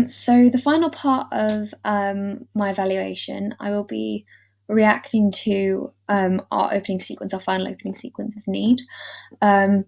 So the final part of my evaluation, I will be reacting to our opening sequence, our final opening sequence of Need. Um,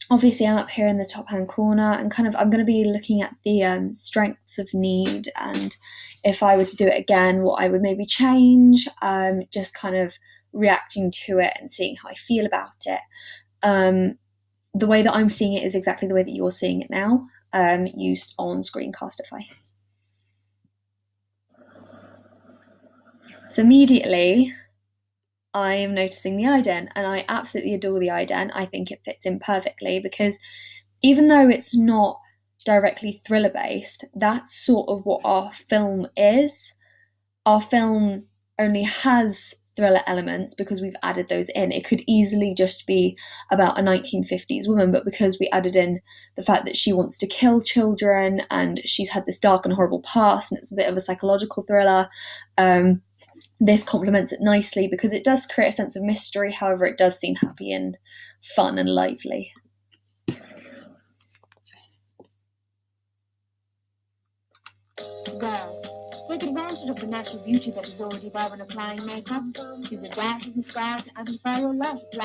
Obviously, I'm up here in the top hand corner, and kind of I'm going to be looking at the strengths of Need, and if I were to do it again, what I would maybe change. Just kind of reacting to it and seeing how I feel about it. Um, the way that I'm seeing it is exactly the way that you're seeing it now, used on Screencastify. So immediately, I am noticing the ident, and I absolutely adore the ident. I think it fits in perfectly because even though it's not directly thriller based, that's sort of what our film is. Our film only has thriller elements because we've added those in. It could easily just be about a 1950s woman, but because we added in the fact that she wants to kill children and she's had this dark and horrible past and it's a bit of a psychological thriller, this complements it nicely because it does create a sense of mystery. However, it does seem happy and fun and lively. Girls, take advantage of the natural beauty that is already there when applying makeup. Use a dab and square to amplify your looks.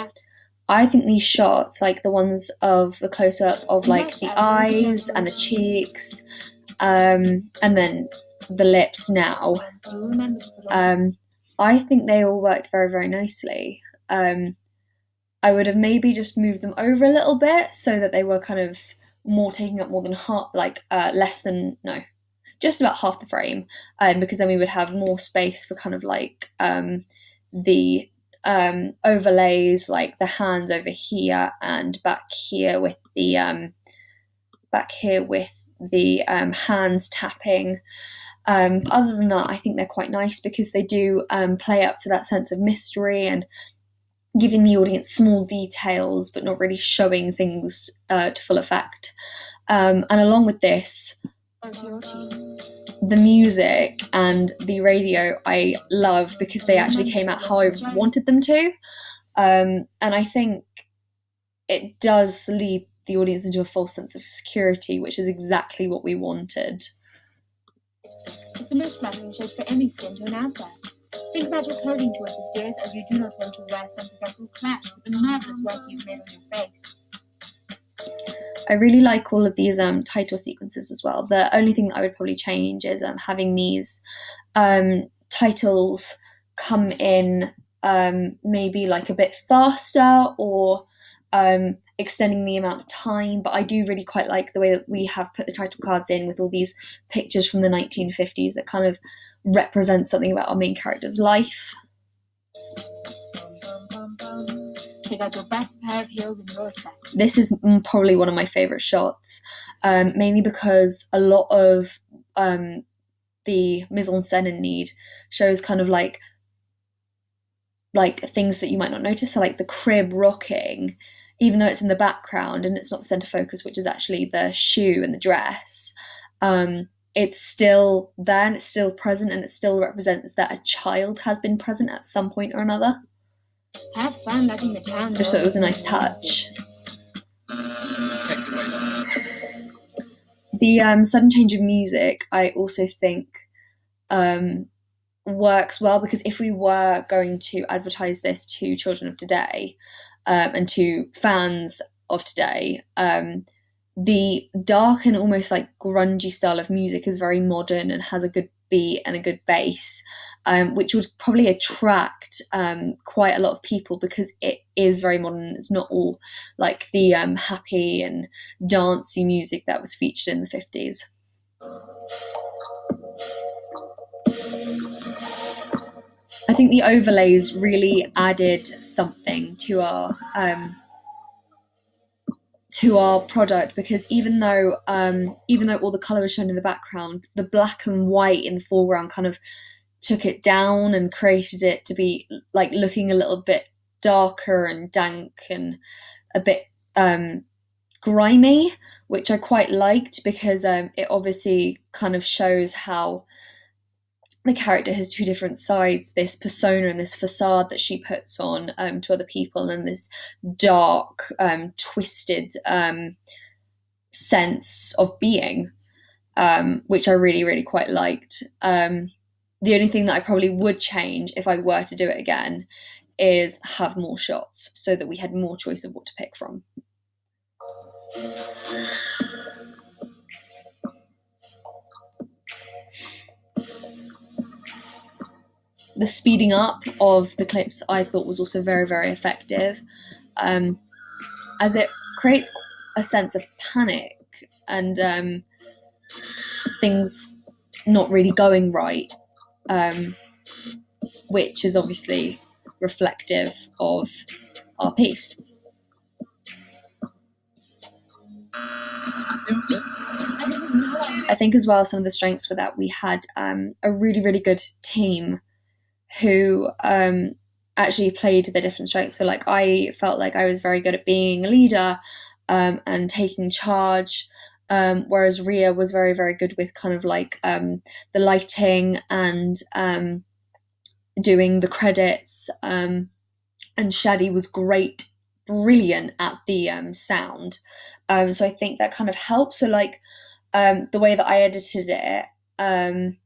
I think these shots, like the ones of the close-up of like the eyes and the cheeks, and then the lips now, I think they all worked very, very nicely. I would have maybe just moved them over a little bit so that they were kind of more taking up more than half, less than, no, just about half the frame, because then we would have more space for kind of like the overlays, like the hands over here and back here with the hands tapping. Other than that, I think they're quite nice because they do play up to that sense of mystery and giving the audience small details but not really showing things to full effect. And along with this, the music and the radio I love because they actually came out how I wanted them to. And I think it does lead the audience into a false sense of security, which is exactly what we wanted. It's the most flattering shade for any skin tone out there. Think about your clothing choices, dears, as you do not want to wear something that will clash with the marvelous work you've made on your face. I really like all of these title sequences as well. The only thing that I would probably change is having these titles come in maybe like a bit faster or extending the amount of time, but I do really quite like the way that we have put the title cards in with all these pictures from the 1950s that kind of represent something about our main character's life. Pick out your best pair of heels in your set. This is probably one of my favourite shots, mainly because a lot of the mise-en-scène in Need shows kind of like things that you might not notice, so like the crib rocking, even though it's in the background and it's not the centre focus, which is actually the shoe and the dress, it's still there and it's still present and it still represents that a child has been present at some point or another. Have fun letting the town know. Just thought it was a nice touch. The sudden change of music, I also think works well because if we were going to advertise this to children of today and to fans of today, the dark and almost like grungy style of music is very modern and has a good beat and a good bass, which would probably attract quite a lot of people because it is very modern. It's not all like the happy and dancey music that was featured in the 50s. I think the overlays really added something to our product because even though all the colour was shown in the background, the black and white in the foreground kind of took it down and created it to be like looking a little bit darker and dank and a bit grimy, which I quite liked because it obviously kind of shows how the character has two different sides, this persona and this facade that she puts on to other people, and this dark, twisted sense of being. which I really, really quite liked. The only thing that I probably would change if I were to do it again is have more shots so that we had more choice of what to pick from. The speeding up of the clips I thought was also very, very effective, as it creates a sense of panic and things not really going right, which is obviously reflective of our piece. I think as well some of the strengths were that we had a really, really good team who actually played the different strengths. So like I felt like I was very good at being a leader and taking charge, whereas Ria was very, very good with kind of like the lighting and doing the credits, and Shadi was brilliant at the sound. So I think that kind of helps. So like the way that I edited it, and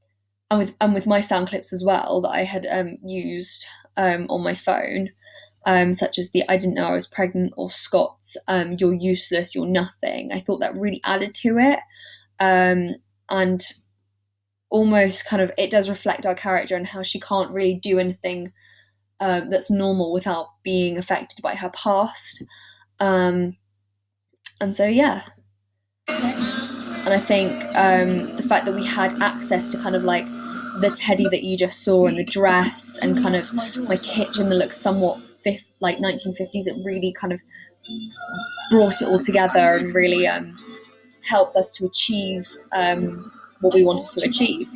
with my sound clips as well that I had used on my phone, such as the I didn't know I was pregnant, or Scott's you're useless, you're nothing. I thought that really added to it, and almost kind of it does reflect our character and how she can't really do anything that's normal without being affected by her past. And so yeah. And I think the fact that we had access to kind of like the teddy that you just saw and the dress and kind of my kitchen that looks somewhat like 1950s, it really kind of brought it all together and really helped us to achieve what we wanted to achieve.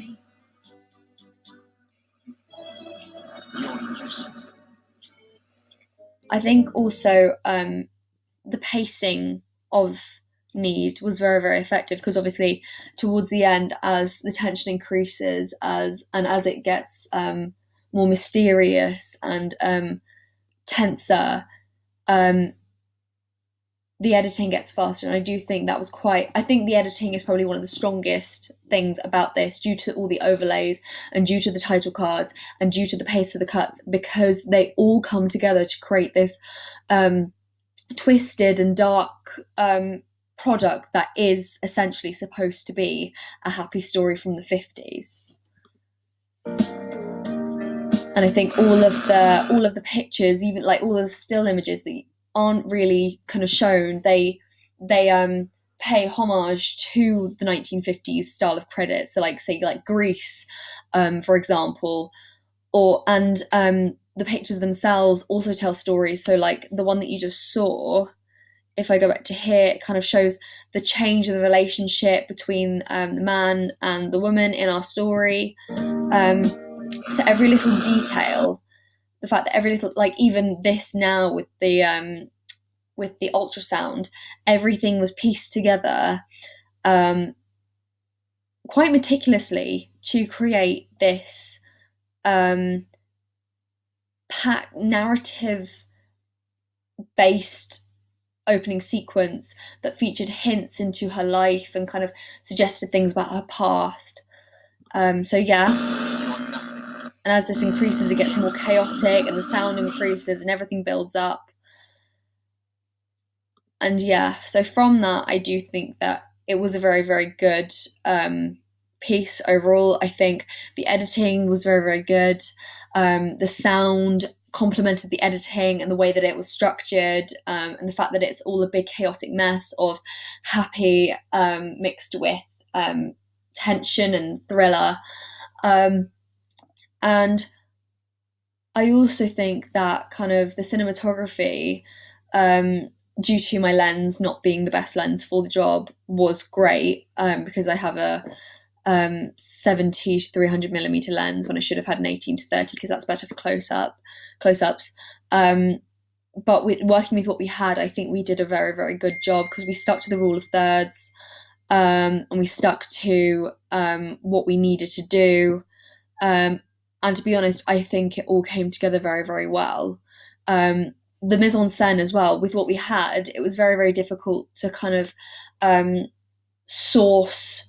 I think also the pacing of Need was very, very effective, because obviously towards the end, as the tension increases, as it gets more mysterious and tenser, the editing gets faster. And I do think that was I think the editing is probably one of the strongest things about this, due to all the overlays and due to the title cards and due to the pace of the cuts, because they all come together to create this twisted and dark product that is essentially supposed to be a happy story from the 50s. And I think all of the pictures, even like all of the still images that aren't really kind of shown, they pay homage to the 1950s style of credit. So like say like Grease, for example, and the pictures themselves also tell stories. So like the one that you just saw, if I go back to here, it kind of shows the change of the relationship between the man and the woman in our story. So every little detail, the fact that every little, like even this now with the ultrasound, everything was pieced together quite meticulously to create this narrative based opening sequence that featured hints into her life and kind of suggested things about her past. So yeah, and as this increases, it gets more chaotic and the sound increases and everything builds up. And yeah, so from that, I do think that it was a very, very good piece overall. I think the editing was very, very good. The sound complemented the editing and the way that it was structured, and the fact that it's all a big chaotic mess of happy mixed with tension and thriller. And I also think that kind of the cinematography, due to my lens not being the best lens for the job, was great, because I have a 70 to 300 millimeter lens when I should have had an 18 to 30, because that's better for close-ups. But working with what we had, I think we did a very, very good job, because we stuck to the rule of thirds, and we stuck to what we needed to do. And to be honest, I think it all came together very, very well. The mise-en-scène as well, with what we had, it was very, very difficult to kind of source